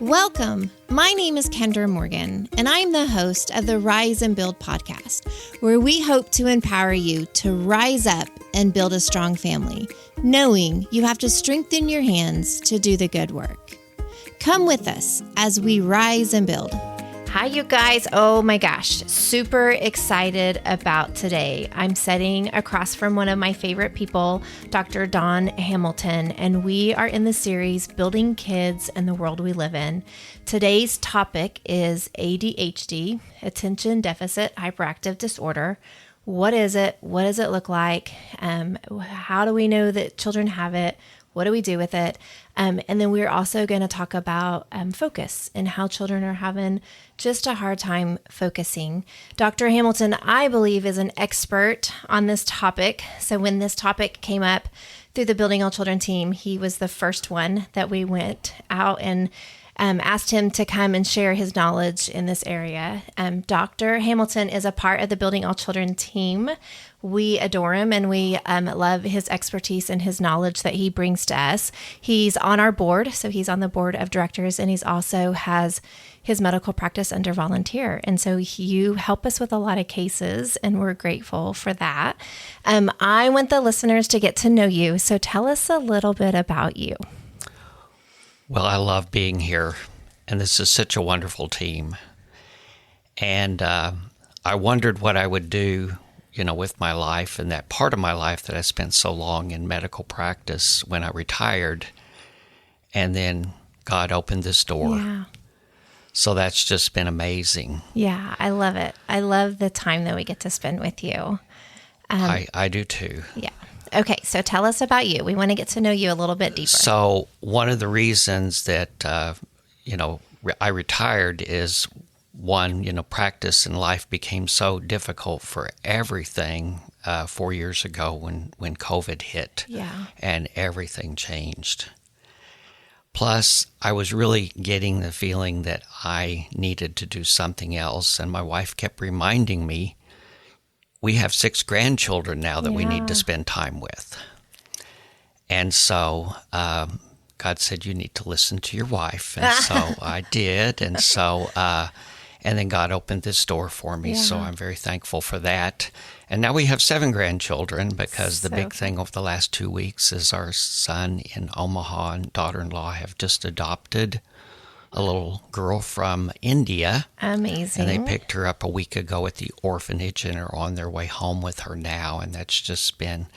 Welcome. My name is Kendra Morgan, and I'm the host of the Rise and Build podcast, where we hope to empower you to rise up and build a strong family, knowing you have to strengthen your hands to do the good work. Come with us as we rise and build. Hi, you guys. Oh my gosh. Super excited about today. I'm sitting across from one of my favorite people, Dr. Dawn Hamilton, and we are in the series Building Kids and the World We Live in. Today's topic is ADHD, Attention Deficit Hyperactive Disorder. What is it? What does it look like? How do we know that children have it? What do we do with it? And then we're also going to talk about focus and how children are having just a hard time focusing. Dr. Hamilton, I believe, is an expert on this topic. So when this topic came up through the Building All Children team, he was the first one that we went out and asked him to come and share his knowledge in this area. Dr. Hamilton is a part of the Building All Children team. We adore him and we love his expertise and his knowledge that he brings to us. He's on our board, so he's on the board of directors, and he's also has his medical practice under volunteer. And so you help us with a lot of cases, and we're grateful for that. I want the listeners to get to know you, so tell us a little bit about you. Well, I love being here, and this is such a wonderful team. And I wondered what I would do, with my life and that part of my life that I spent so long in medical practice when I retired. And then God opened this door. Yeah. So that's just been amazing. Yeah, I love it. I love the time that we get to spend with you. I do too. Yeah. Okay, so tell us about you. We want to get to know you a little bit deeper. So one of the reasons that, I retired is one, practice and life became so difficult for everything 4 years ago when COVID hit. Yeah. And everything changed. Plus, I was really getting the feeling that I needed to do something else. And my wife kept reminding me, we have 6 grandchildren now that we need to spend time with. And so God said, you need to listen to your wife. And so I did. And so, and then God opened this door for me. So I'm very thankful for that. And now we have 7 grandchildren because the big thing over the last 2 weeks is our son in Omaha and daughter-in-law have just adopted a little girl from India. Amazing. And they picked her up a week ago at the orphanage and are on their way home with her now. And that's just been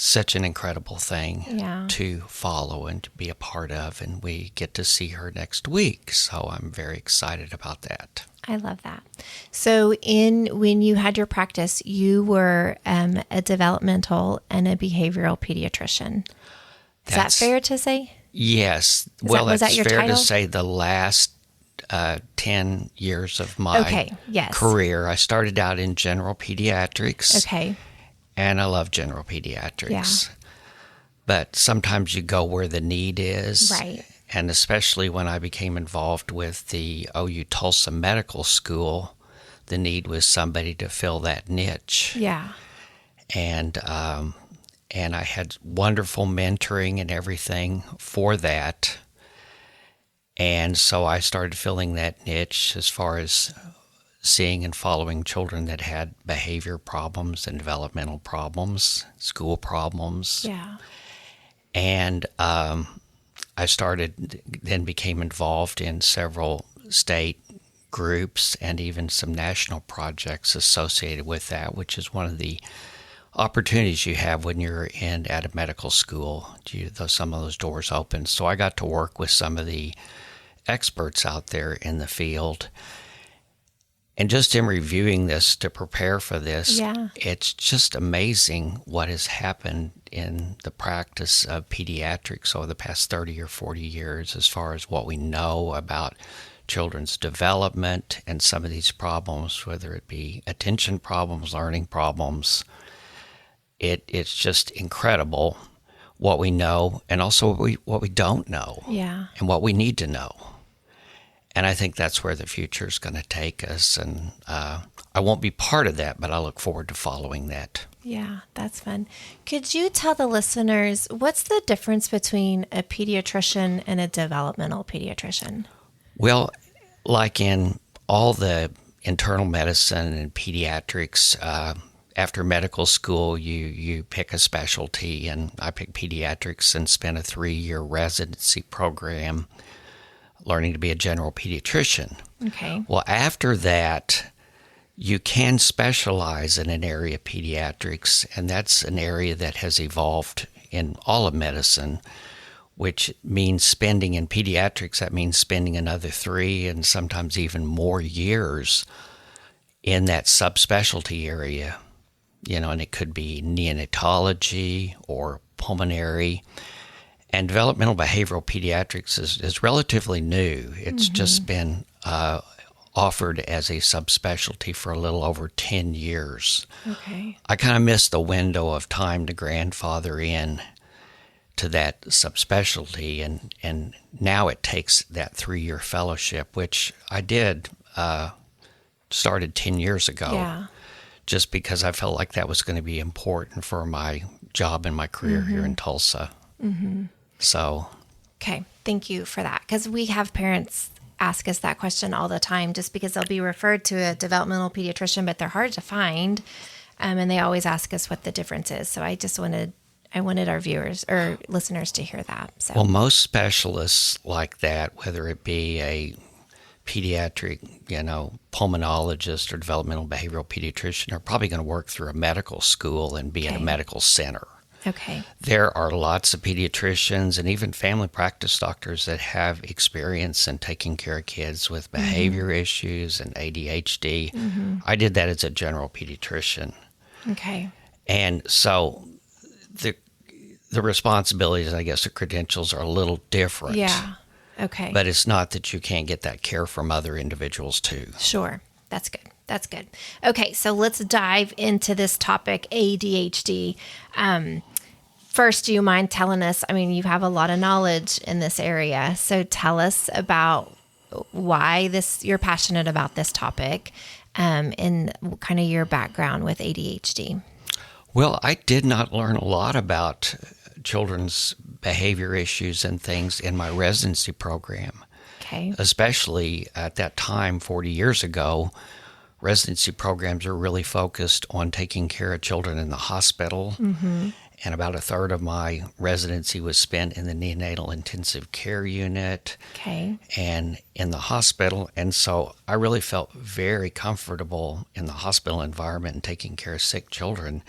such an incredible thing to follow and to be a part of. And we get to see her next week. So I'm very excited about that. I love that. So when you had your practice, you were a developmental and a behavioral pediatrician. Is that fair to say? Yes. Was that your fair title? to say the last 10 years of my career. I started out in general pediatrics. Okay. And I love general pediatrics. Yeah. But sometimes you go where the need is. Right. And especially when I became involved with the OU Tulsa Medical School, the need was somebody to fill that niche. Yeah. And I had wonderful mentoring and everything for that. And so I started filling that niche as far as seeing and following children that had behavior problems and developmental problems, school problems. Yeah. And I became involved in several state groups and even some national projects associated with that, which is one of the opportunities you have when you're at a medical school. Some of those doors open. So I got to work with some of the experts out there in the field. And just in reviewing this to prepare for this, it's just amazing what has happened in the practice of pediatrics over the past 30 or 40 years as far as what we know about children's development and some of these problems, whether it be attention problems, learning problems. It's just incredible what we know and also what we don't know and what we need to know. And I think that's where the future is going to take us. And I won't be part of that, but I look forward to following that. Yeah, that's fun. Could you tell the listeners what's the difference between a pediatrician and a developmental pediatrician? Well, like in all the internal medicine and pediatrics, after medical school, you pick a specialty, and I picked pediatrics and spent a 3-year residency program learning to be a general pediatrician. Okay. Well, after that, you can specialize in an area of pediatrics, and that's an area that has evolved in all of medicine, which means spending in pediatrics, that means spending another 3 and sometimes even more years in that subspecialty area. And it could be neonatology or pulmonary. And developmental behavioral pediatrics is relatively new. It's just been offered as a subspecialty for a little over 10 years. Okay. I kind of missed the window of time to grandfather in to that subspecialty, and now it takes that 3-year fellowship, which I did, started 10 years ago. Yeah. Just because I felt like that was going to be important for my job and my career here in Tulsa. So. Okay. Thank you for that. Because we have parents ask us that question all the time, just because they'll be referred to a developmental pediatrician, but they're hard to find. And they always ask us what the difference is. So I wanted our viewers or listeners to hear that. So. Well, most specialists like that, whether it be a pediatric, pulmonologist or developmental behavioral pediatrician, are probably going to work through a medical school and be in a medical center. Okay. There are lots of pediatricians and even family practice doctors that have experience in taking care of kids with behavior issues and ADHD. I did that as a general pediatrician. Okay. And so the responsibilities, I guess, the credentials are a little different. Yeah. Okay. But it's not that you can't get that care from other individuals too. Sure. That's good. That's good. Okay, so let's dive into this topic, ADHD. First, do you mind telling us, you have a lot of knowledge in this area, so tell us about why you're passionate about this topic, and kind of your background with ADHD. Well, I did not learn a lot about children's behavior issues and things in my residency program. Okay. Especially at that time, 40 years ago, residency programs are really focused on taking care of children in the hospital. And about a third of my residency was spent in the neonatal intensive care unit and in the hospital. And so I really felt very comfortable in the hospital environment and taking care of sick children.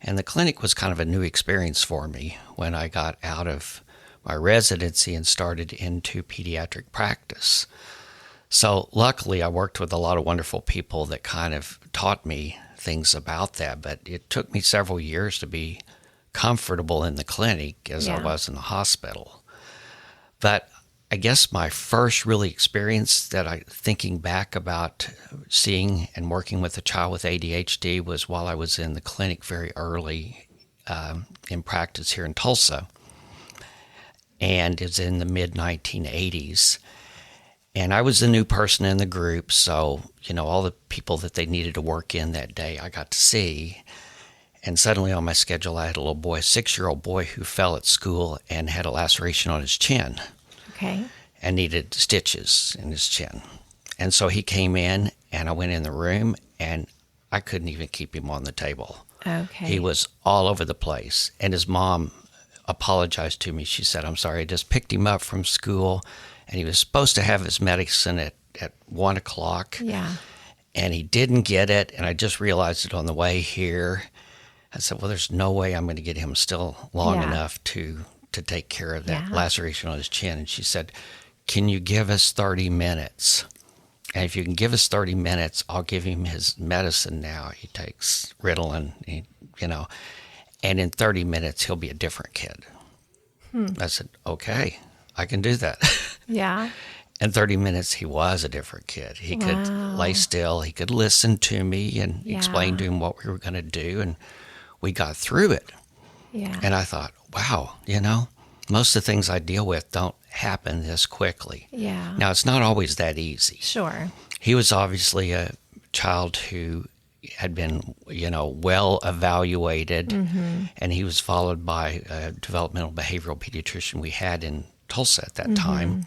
And the clinic was kind of a new experience for me when I got out of my residency and started into pediatric practice. So luckily, I worked with a lot of wonderful people that kind of taught me things about that. But it took me several years to be comfortable in the clinic as I was in the hospital. But I guess my first really experience thinking back about seeing and working with a child with ADHD was while I was in the clinic very early in practice here in Tulsa. And it's in the mid-1980s. And I was the new person in the group, so, all the people that they needed to work in that day, I got to see. And suddenly on my schedule, I had a little boy, a 6-year-old boy who fell at school and had a laceration on his chin. Okay. And needed stitches in his chin. And so he came in, and I went in the room, and I couldn't even keep him on the table. Okay. He was all over the place. And his mom apologized to me. She said, "I'm sorry, I just picked him up from school, and he was supposed to have his medicine at 1 o'clock. Yeah. And he didn't get it, and I just realized it on the way here." I said, "Well, there's no way I'm going to get him still long enough to take care of that laceration on his chin." And she said, "Can you give us 30 minutes? And if you can give us 30 minutes, I'll give him his medicine now. He takes Ritalin, and in 30 minutes, he'll be a different kid." I said, "Okay, I can do that." Yeah. In 30 minutes, he was a different kid. He could lay still. He could listen to me and explain to him what we were going to do. And we got through it. Yeah. And I thought, wow, most of the things I deal with don't happen this quickly? Yeah. Now, it's not always that easy. Sure. He was obviously a child who had been, well evaluated, and he was followed by a developmental behavioral pediatrician we had in Tulsa at that time.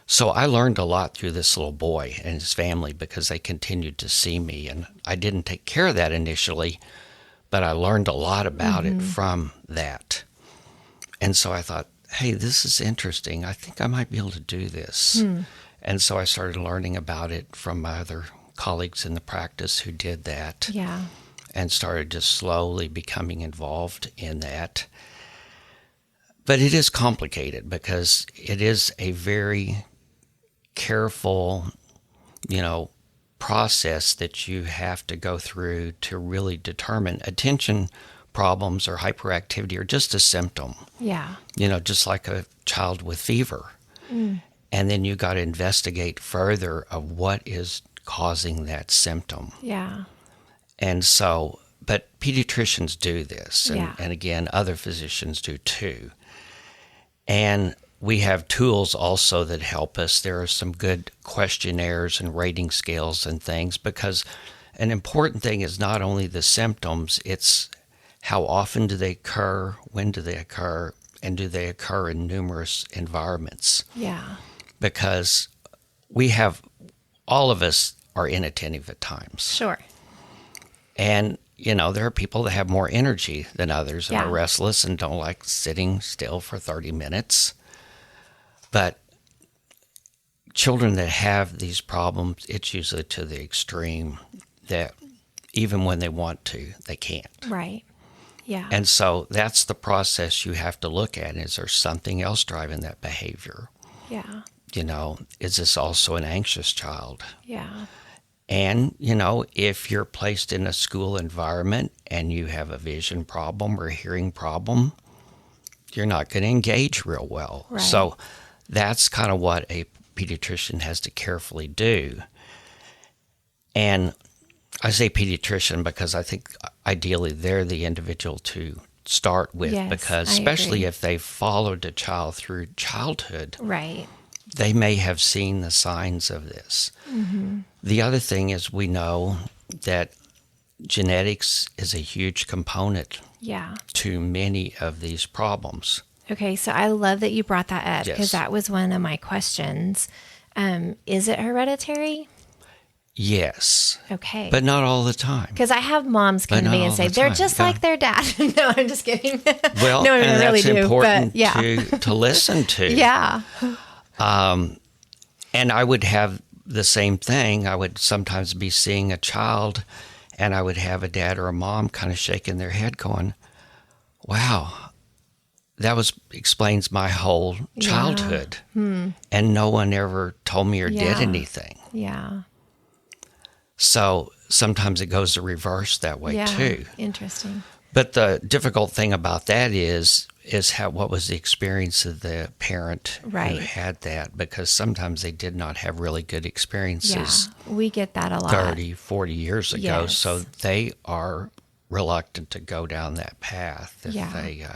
So I learned a lot through this little boy and his family because they continued to see me, and I didn't take care of that initially, but I learned a lot about it from that. And so I thought, hey, this is interesting. I think I might be able to do this. And so I started learning about it from my other colleagues in the practice who did that. Yeah. And started just slowly becoming involved in that. But it is complicated because it is a very careful, process that you have to go through to really determine attention problems or hyperactivity are just a symptom. Yeah. Just like a child with fever. And then you got to investigate further of what is causing that symptom. Yeah. And so, but pediatricians do this, Yeah. and again, other physicians do too. And we have tools also that help us. There are some good questionnaires and rating scales and things, because an important thing is not only the symptoms, it's how often do they occur, when do they occur, and do they occur in numerous environments? Yeah. Because all of us are inattentive at times. Sure. And, there are people that have more energy than others and Yeah. are restless and don't like sitting still for 30 minutes. But children that have these problems, it's usually to the extreme that even when they want to, they can't. Right. Yeah. And so that's the process you have to look at. Is there something else driving that behavior? Yeah. Is this also an anxious child? Yeah. And, if you're placed in a school environment and you have a vision problem or a hearing problem, you're not going to engage real well. Right. So that's kind of what a pediatrician has to carefully do. And I say pediatrician because I think ideally they're the individual to start with, Yes, because I especially agree. if they followed a child through childhood, Right. they may have seen the signs of this. The other thing is we know that genetics is a huge component Yeah. to many of these problems. Okay. So I love that you brought that up, Yes. because that was one of my questions. Is it hereditary? Yes, Okay. but not all the time. Because I have moms come But to me not and all say, the they're time, just yeah. like their dad. No, I'm just kidding. Well, no, I and really that's do. important But yeah. to listen to. Yeah. And I would have the same thing. I would sometimes be seeing a child, and I would have a dad or a mom kind of shaking their head going, wow, that explains my whole childhood. And no one ever told me or did Yeah. anything. Yeah. So sometimes it goes the reverse that way Yeah. too. Interesting. But the difficult thing about that is what was the experience of the parent Right. who had that, because sometimes they did not have really good Yeah. experiences We get that a lot. 30, 40 years ago. Yes. So they are reluctant to go down that path if Yeah. they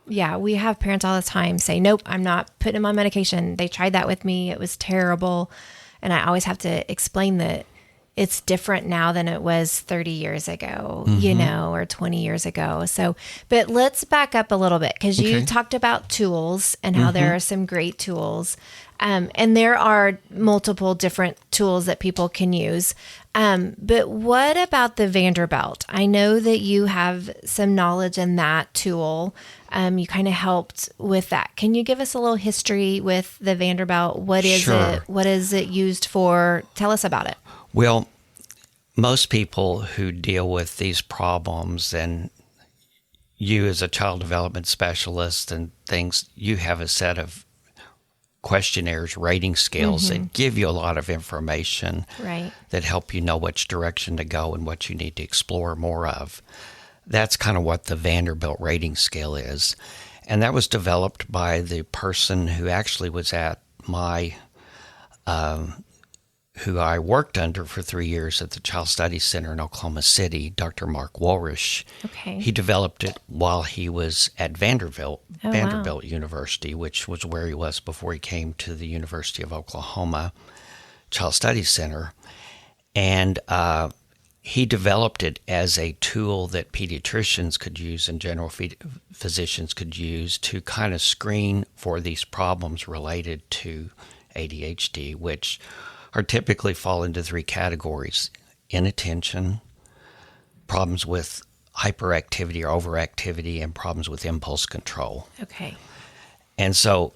Yeah, we have parents all the time say, nope, I'm not putting him on medication. They tried that with me. It was terrible. And I always have to explain that it's different now than it was 30 years ago, or 20 years ago. So, but let's back up a little bit, because you Okay. talked about tools and how there are some great tools. And there are multiple different tools that people can use. But what about the Vanderbilt? I know that you have some knowledge in that tool. You kind of helped with that. Can you give us a little history with the Vanderbilt? What is Sure. it? What is it used for? Tell us about it. Well, most people who deal with these problems, and you as a child development specialist and things, you have a set of questionnaires, rating scales that give you a lot of information Right. that help you know which direction to go and what you need to explore more of. That's kind of what the Vanderbilt rating scale is. And that was developed by the person who actually was at my who I worked under for 3 years at the Child Studies Center in Oklahoma City, Dr. Mark Walrish. Okay. He developed it while he was at Vanderbilt Wow. University, which was where he was before he came to the University of Oklahoma Child Studies Center. And he developed it as a tool that pediatricians could use and general physicians could use to kind of screen for these problems related to ADHD, which are typically fall into 3 categories: inattention, problems with hyperactivity or overactivity, and problems with impulse control. Okay. And so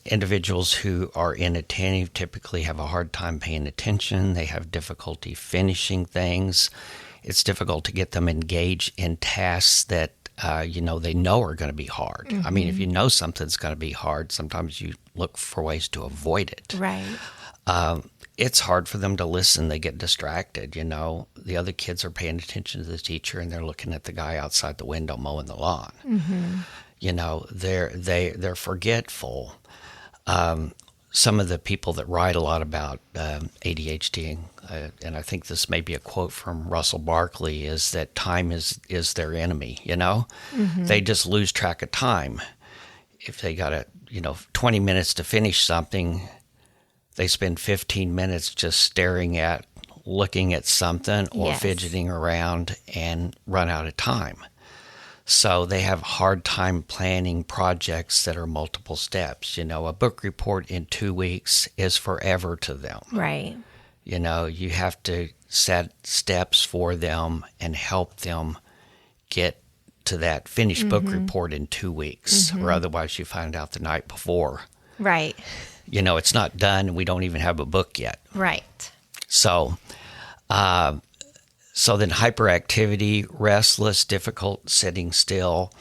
individuals who are inattentive typically have a hard time paying attention. They have difficulty finishing things. It's difficult to get them engaged in tasks that, they know are going to be hard. Mm-hmm. I mean, if you know something's going to be hard, sometimes you look for ways to avoid it. Right. It's hard for them to listen. They get distracted. The other kids are paying attention to the teacher and they're looking at the guy outside the window mowing the lawn. Mm-hmm. They're forgetful. Some of the people that write a lot about ADHD, and I think this may be a quote from Russell Barkley, is that time is their enemy. Mm-hmm. They just lose track of time. If they got 20 minutes to finish something, they spend 15 minutes just looking at something or Yes. fidgeting around and run out of time. So they have a hard time planning projects that are multiple steps. A book report in 2 weeks is forever to them. Right. You have to set steps for them and help them get to that finished book report in 2 weeks, or otherwise you find out the night before. Right. It's not done and we don't even have a book yet. Right. So then hyperactivity, restless, difficult sitting still.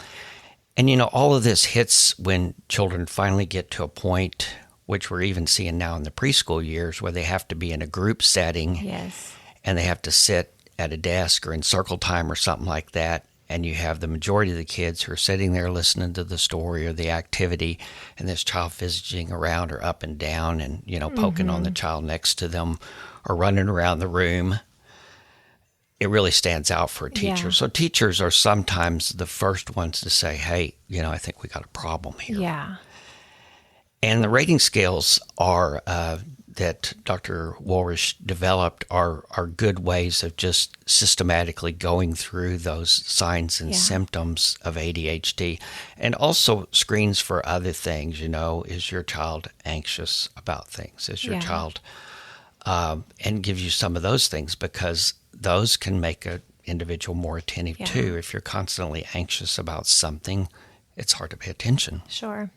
And, all of this hits when children finally get to a point, which we're even seeing now in the preschool years, where they have to be in a group setting. Yes. And they have to sit at a desk or in circle time or something like that. And you have the majority of the kids who are sitting there listening to the story or the activity, and this child fidgeting around or up and down and, poking on the child next to them or running around the room. It really stands out for a teacher. Yeah. So teachers are sometimes the first ones to say, hey, I think we got a problem here. Yeah. And the rating scales are that Dr. Walrish developed are good ways of just systematically going through those signs and symptoms of ADHD, and also screens for other things. Is your child anxious about things? Is your child, and gives you some of those things, because those can make an individual more attentive too. If you're constantly anxious about something, it's hard to pay attention. Sure.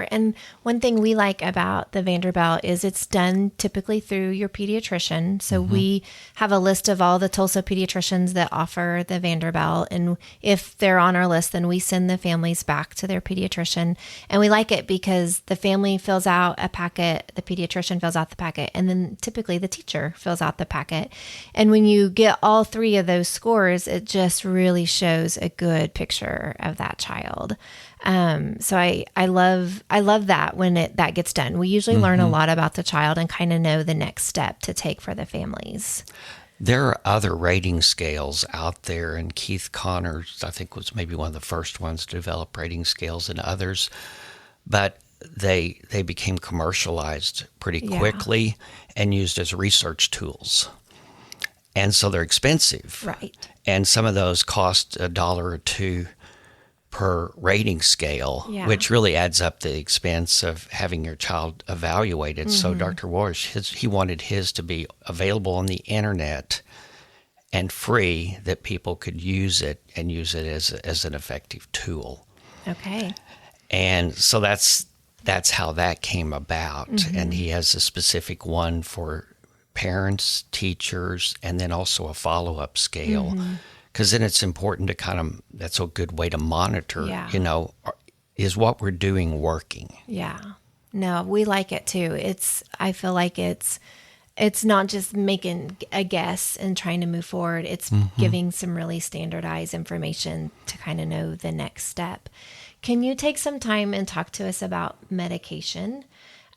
And one thing we like about the Vanderbilt is it's done typically through your pediatrician. So we have a list of all the Tulsa pediatricians that offer the Vanderbilt. And if they're on our list, then we send the families back to their pediatrician. And we like it because the family fills out a packet, the pediatrician fills out the packet, and then typically the teacher fills out the packet. And when you get all 3 of those scores, it just really shows a good picture of that child. So I love that when that gets done. We usually learn a lot about the child and kind of know the next step to take for the families. There are other rating scales out there, and Keith Connors, I think, was maybe one of the first ones to develop rating scales, and others, but they became commercialized pretty quickly and used as research tools. And so they're expensive. Right. And some of those cost $1 or $2 per rating scale, which really adds up the expense of having your child evaluated. So Dr. Walsh, he wanted his to be available on the internet and free, that people could use it and use it as an effective tool. Okay. And so that's how that came about. And he has a specific one for parents, teachers, and then also a follow-up scale. Because then it's important to that's a good way to monitor, is what we're doing working? Yeah. No, we like it too. I feel like it's not just making a guess and trying to move forward. It's giving some really standardized information to kind of know the next step. Can you take some time and talk to us about medication?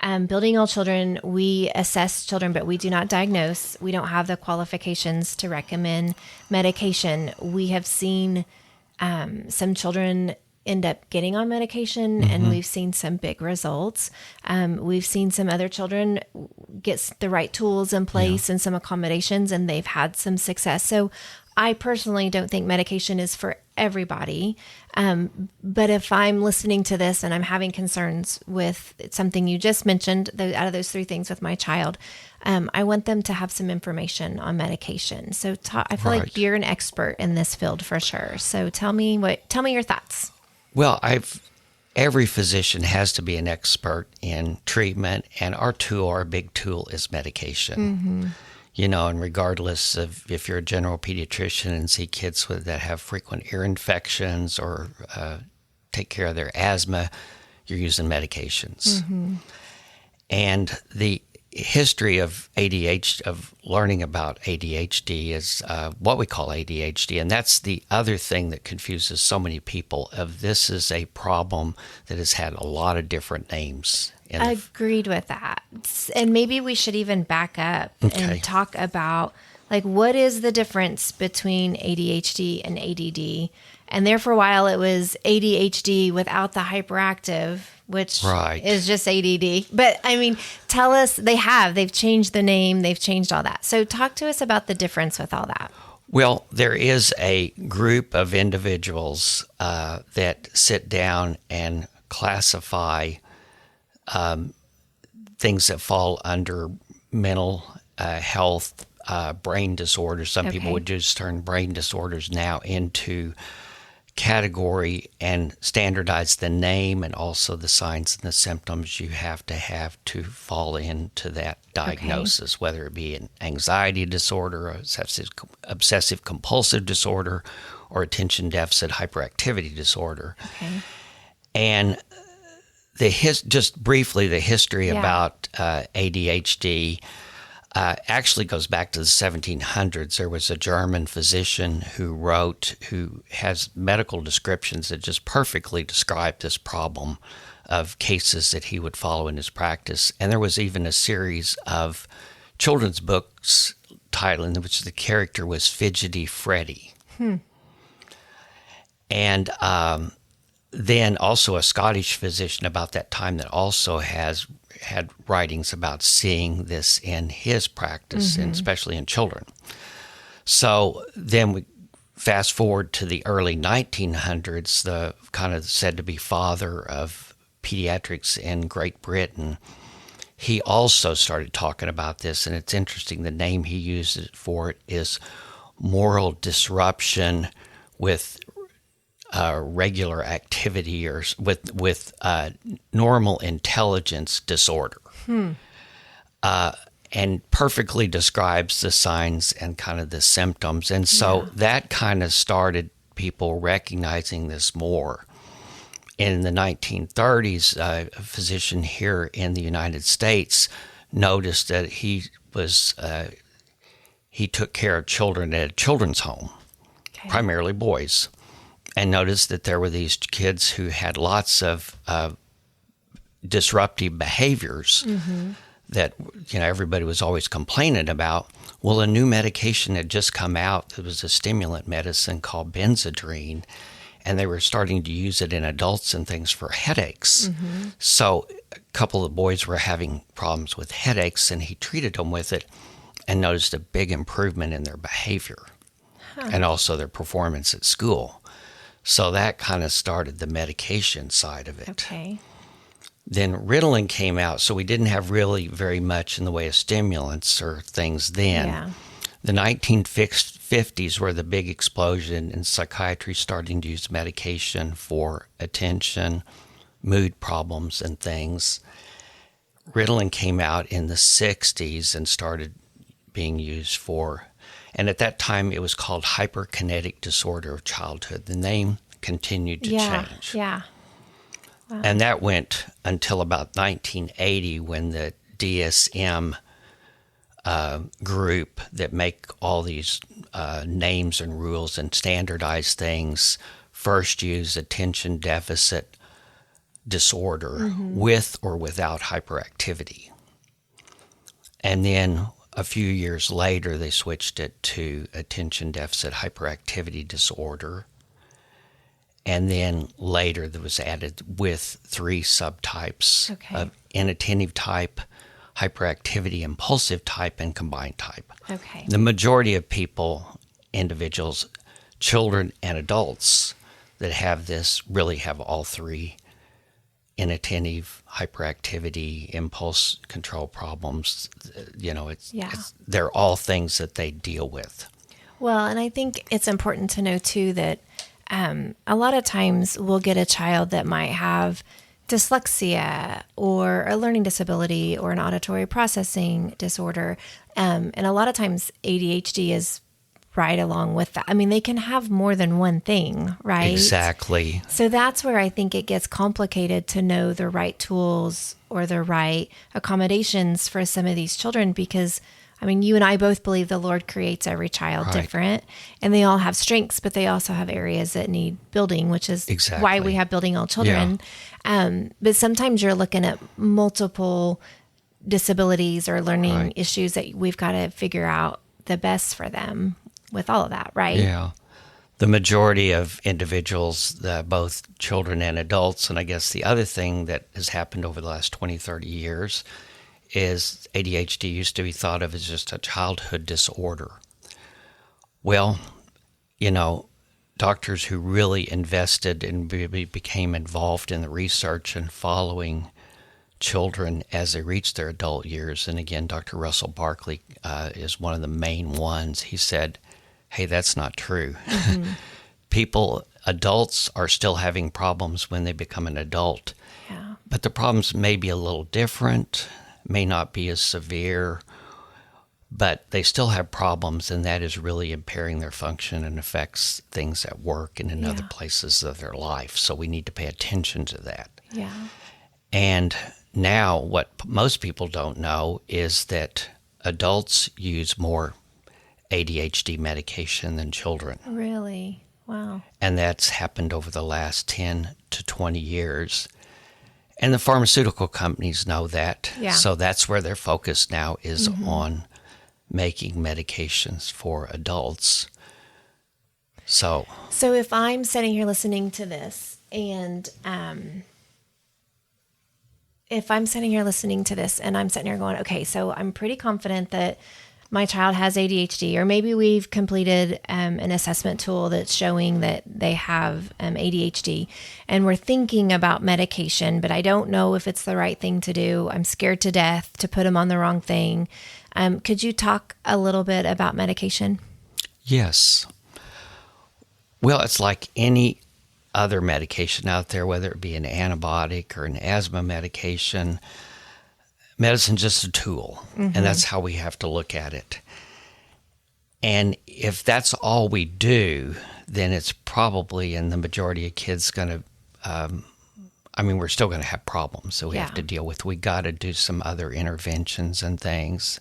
Building All Children, we assess children, but we do not diagnose. We don't have the qualifications to recommend medication. We have seen some children end up getting on medication, and we've seen some big results. We've seen some other children get the right tools in place and some accommodations, and they've had some success. So I personally don't think medication is for everybody. But if I'm listening to this and I'm having concerns with something you just mentioned, out of those three things with my child, I want them to have some information on medication. So I feel like you're an expert in this field for sure. So tell me your thoughts. Well, every physician has to be an expert in treatment, and our big tool is medication. And regardless of if you're a general pediatrician and see kids that have frequent ear infections or take care of their asthma, you're using medications. And the history of ADHD, of learning about ADHD, is what we call ADHD, and that's the other thing that confuses so many people. This is a problem that has had a lot of different names. Agreed with that. And maybe we should even back up and talk about, what is the difference between ADHD and ADD? And there for a while it was ADHD without the hyperactive, which is just ADD. But tell us, they've changed the name, they've changed all that. So talk to us about the difference with all that. Well, there is a group of individuals that sit down and classify things that fall under mental health, brain disorders. Some people would just turn brain disorders now into category and standardize the name and also the signs and the symptoms you have to fall into that diagnosis, whether it be an anxiety disorder, obsessive compulsive disorder, or attention deficit hyperactivity disorder. And just briefly, the history about ADHD actually goes back to the 1700s. There was a German physician who has medical descriptions that just perfectly describe this problem of cases that he would follow in his practice. And there was even a series of children's books titled, in which the character was Fidgety Freddy. And then also a Scottish physician about that time that also had writings about seeing this in his practice, and especially in children. So then we fast forward to the early 1900s, the kind of said to be father of pediatrics in Great Britain. He also started talking about this, and it's interesting, the name he uses for it is moral disruption with regular activity, or with normal intelligence disorder, and perfectly describes the signs and kind of the symptoms. And so that kind of started people recognizing this more. In the 1930s, a physician here in the United States noticed that he took care of children at a children's home, primarily boys, and noticed that there were these kids who had lots of disruptive behaviors that everybody was always complaining about. Well, a new medication had just come out. It was a stimulant medicine called Benzedrine, and they were starting to use it in adults and things for headaches. So a couple of boys were having problems with headaches, and he treated them with it and noticed a big improvement in their behavior and also their performance at school. So that kind of started the medication side of it. Then Ritalin came out, so we didn't have really very much in the way of stimulants or things then. The 1950s were the big explosion in psychiatry, starting to use medication for attention, mood problems, and things. Ritalin came out in the 60s and started being used and at that time it was called hyperkinetic disorder of childhood. The name continued to change. Wow. And that went until about 1980, when the DSM group that make all these names and rules and standardize things first used attention deficit disorder with or without hyperactivity. And then a few years later, they switched it to attention deficit hyperactivity disorder. And then later, there was added with 3 subtypes of inattentive type, hyperactivity impulsive type, and combined type. Okay. The majority of people, individuals, children and adults that have this really have all 3: inattentive, hyperactivity, impulse control problems. They're all things that they deal with. Well, and I think it's important to know too that a lot of times we'll get a child that might have dyslexia or a learning disability or an auditory processing disorder. And a lot of times ADHD is right along with that. I mean, they can have more than one thing, right? Exactly. So that's where I think it gets complicated to know the right tools or the right accommodations for some of these children, because I mean, you and I both believe the Lord creates every child different, and they all have strengths, but they also have areas that need building, which is why we have Building All Children. Yeah. But sometimes you're looking at multiple disabilities or learning issues that we've got to figure out the best for them with all of that, right? Yeah. The majority of individuals, both children and adults, and I guess the other thing that has happened over the last 20, 30 years is ADHD used to be thought of as just a childhood disorder. Well, doctors who really invested and became involved in the research and following children as they reach their adult years, and again, Dr. Russell Barkley is one of the main ones. He said, hey, that's not true. Adults are still having problems when they become an adult, but the problems may be a little different, may not be as severe, but they still have problems, and that is really impairing their function and affects things at work and in other places of their life. So we need to pay attention to that. Yeah. And now what most people don't know is that adults use more ADHD medication than children. Really? Wow. And that's happened over the last 10 to 20 years. And the pharmaceutical companies know that. Yeah. So that's where their focus now is on making medications for adults. So if I'm sitting here listening to this and I'm sitting here going, okay, so I'm pretty confident that my child has ADHD, or maybe we've completed an assessment tool that's showing that they have ADHD, and we're thinking about medication, but I don't know if it's the right thing to do. I'm scared to death to put them on the wrong thing. Could you talk a little bit about medication? Yes. Well, it's like any other medication out there, whether it be an antibiotic or an asthma medication. Medicine's just a tool, and that's how we have to look at it. And if that's all we do, then it's probably, in the majority of kids, going to, we're still going to have problems that we have to deal with. We got to do some other interventions and things.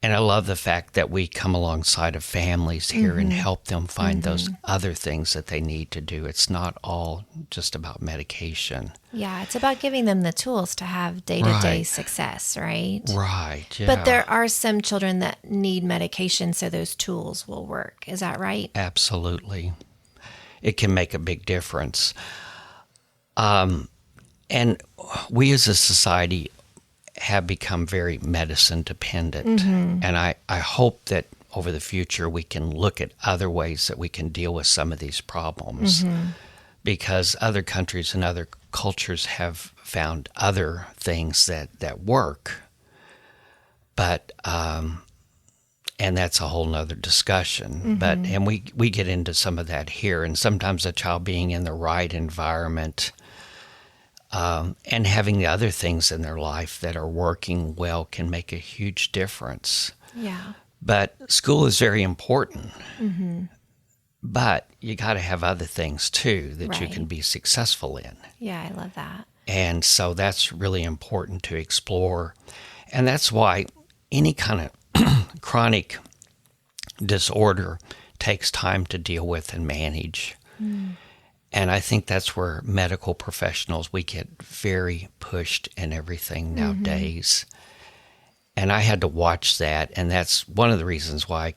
And I love the fact that we come alongside of families here and help them find those other things that they need to do. It's not all just about medication. Yeah, it's about giving them the tools to have day-to-day success, right? Right, yeah. But there are some children that need medication so those tools will work. Is that right? Absolutely. It can make a big difference. And we as a society have become very medicine dependent. And I hope that over the future we can look at other ways that we can deal with some of these problems, because other countries and other cultures have found other things that work. But and that's a whole nother discussion. And we get into some of that here, and sometimes a child being in the right environment and having the other things in their life that are working well can make a huge difference. Yeah. But school is very important. But you got to have other things too that you can be successful in. Yeah, I love that. And so that's really important to explore. And that's why any kind of chronic disorder takes time to deal with and manage. And I think that's where medical professionals, we get very pushed in everything nowadays. And I had to watch that, and that's one of the reasons why I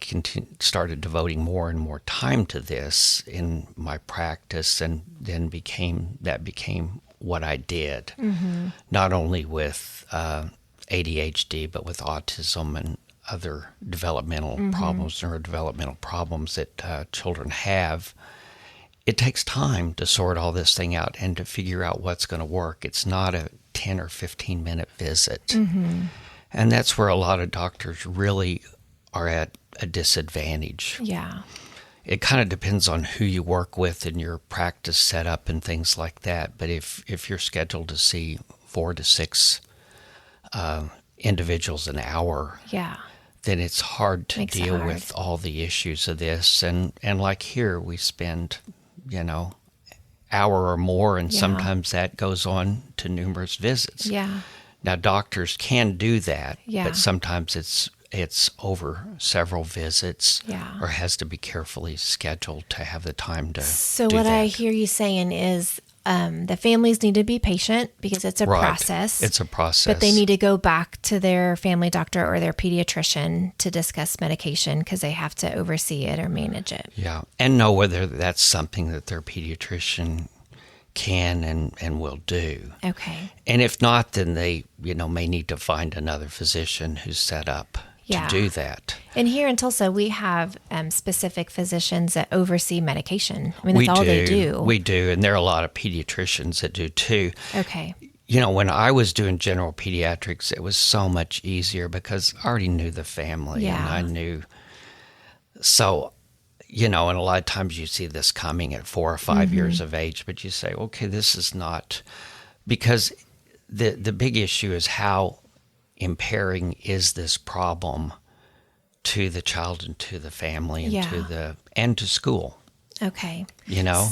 started devoting more and more time to this in my practice, and then became what I did, not only with ADHD, but with autism and other developmental problems, neurodevelopmental problems that children have. It takes time to sort all this thing out and to figure out what's going to work. It's not a 10 or 15-minute visit. And that's where a lot of doctors really are at a disadvantage. Yeah. It kind of depends on who you work with and your practice setup and things like that. But if you're scheduled to see 4 to 6 individuals an hour, then it's hard to deal with all the issues of this. And like here, we spend, hour or more, and sometimes that goes on to numerous visits. Yeah. Now, doctors can do that, but sometimes it's over several visits or has to be carefully scheduled to have the time to So do what that. I hear you saying is the families need to be patient because it's a process. It's a process. But they need to go back to their family doctor or their pediatrician to discuss medication because they have to oversee it or manage it. Yeah, and know whether that's something that their pediatrician can and will do. Okay. And if not, then they, may need to find another physician who's set up to do that. And here in Tulsa, we have specific physicians that oversee medication. I mean, that's all they do. We do, and there are a lot of pediatricians that do too. Okay. When I was doing general pediatrics, it was so much easier because I already knew the family, and I knew. So, and a lot of times you see this coming at 4 or 5 years of age, but you say, okay, this is not, because the big issue is how impairing is this problem to the child and to the family and to school. Okay.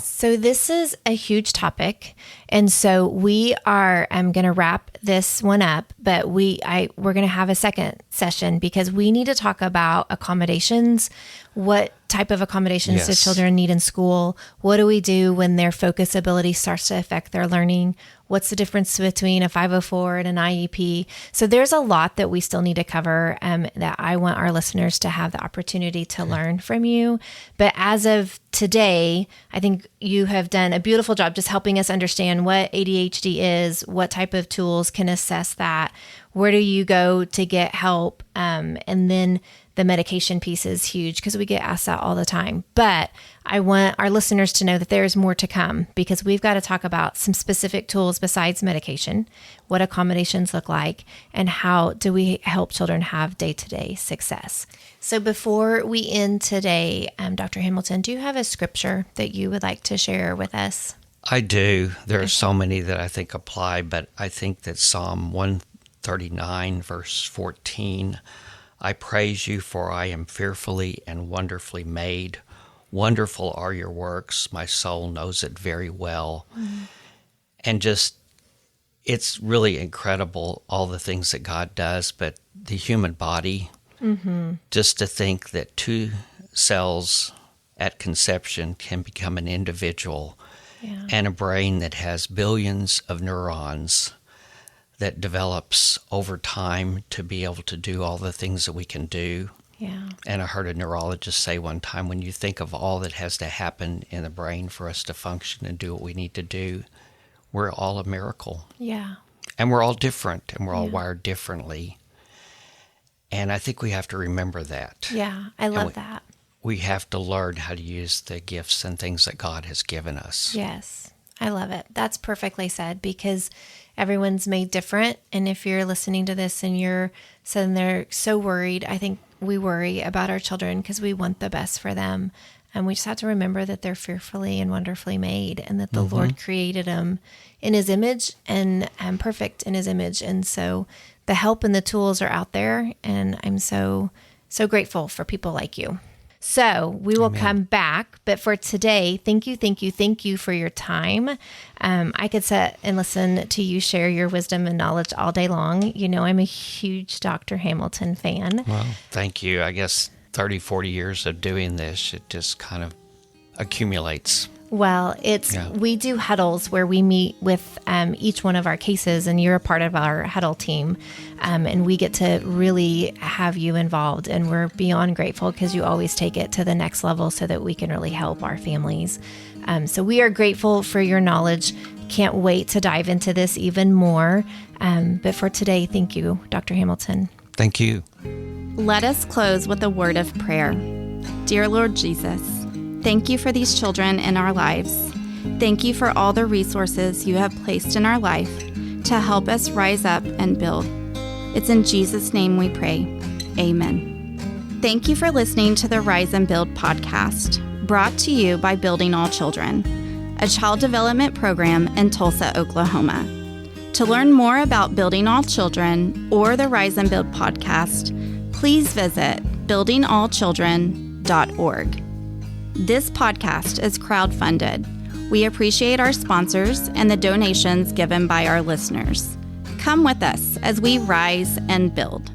So this is a huge topic. And so we are going to wrap this one up, but we're going to have a second session because we need to talk about accommodations. What type of accommodations do children need in school? What do we do when their focus ability starts to affect their learning? What's the difference between a 504 and an IEP? So there's a lot that we still need to cover that I want our listeners to have the opportunity to learn from you. But as of today, I think you have done a beautiful job just helping us understand what ADHD is, what type of tools can assess that, where do you go to get help, and then the medication piece is huge because we get asked that all the time. But I want our listeners to know that there's more to come because we've got to talk about some specific tools besides medication, what accommodations look like, and how do we help children have day-to-day success. So before we end today, Dr. Hamilton, do you have a scripture that you would like to share with us? I do. There are so many that I think apply, but I think that Psalm 139, verse 14, I praise you, for I am fearfully and wonderfully made. Wonderful are your works. My soul knows it very well. And just, it's really incredible, all the things that God does, but the human body, just to think that 2 cells at conception can become an individual, and a brain that has billions of neurons that develops over time to be able to do all the things that we can do. Yeah. And I heard a neurologist say one time, when you think of all that has to happen in the brain for us to function and do what we need to do, we're all a miracle. Yeah. And we're all different, and we're all wired differently. And I think we have to remember that. Yeah, I love that. We have to learn how to use the gifts and things that God has given us. Yes, I love it. That's perfectly said because everyone's made different. And if you're listening to this and you're sitting there so worried, I think we worry about our children because we want the best for them. And we just have to remember that they're fearfully and wonderfully made and that the Lord created them in his image and perfect in his image. And so the help and the tools are out there. And I'm so grateful for people like you. So we will come back. But for today, thank you for your time. I could sit and listen to you share your wisdom and knowledge all day long. I'm a huge Dr. Hamilton fan. Well, thank you. I guess 30, 40 years of doing this, it just kind of accumulates. Well, we do huddles where we meet with each one of our cases, and you're a part of our huddle team, and we get to really have you involved, and we're beyond grateful because you always take it to the next level so that we can really help our families. So we are grateful for your knowledge. Can't wait to dive into this even more. But for today, thank you, Dr. Hamilton. Thank you. Let us close with a word of prayer. Dear Lord Jesus, thank you for these children in our lives. Thank you for all the resources you have placed in our life to help us rise up and build. It's in Jesus' name we pray. Amen. Thank you for listening to the Rise and Build podcast, brought to you by Building All Children, a child development program in Tulsa, Oklahoma. To learn more about Building All Children or the Rise and Build podcast, please visit buildingallchildren.org. This podcast is crowdfunded. We appreciate our sponsors and the donations given by our listeners. Come with us as we rise and build.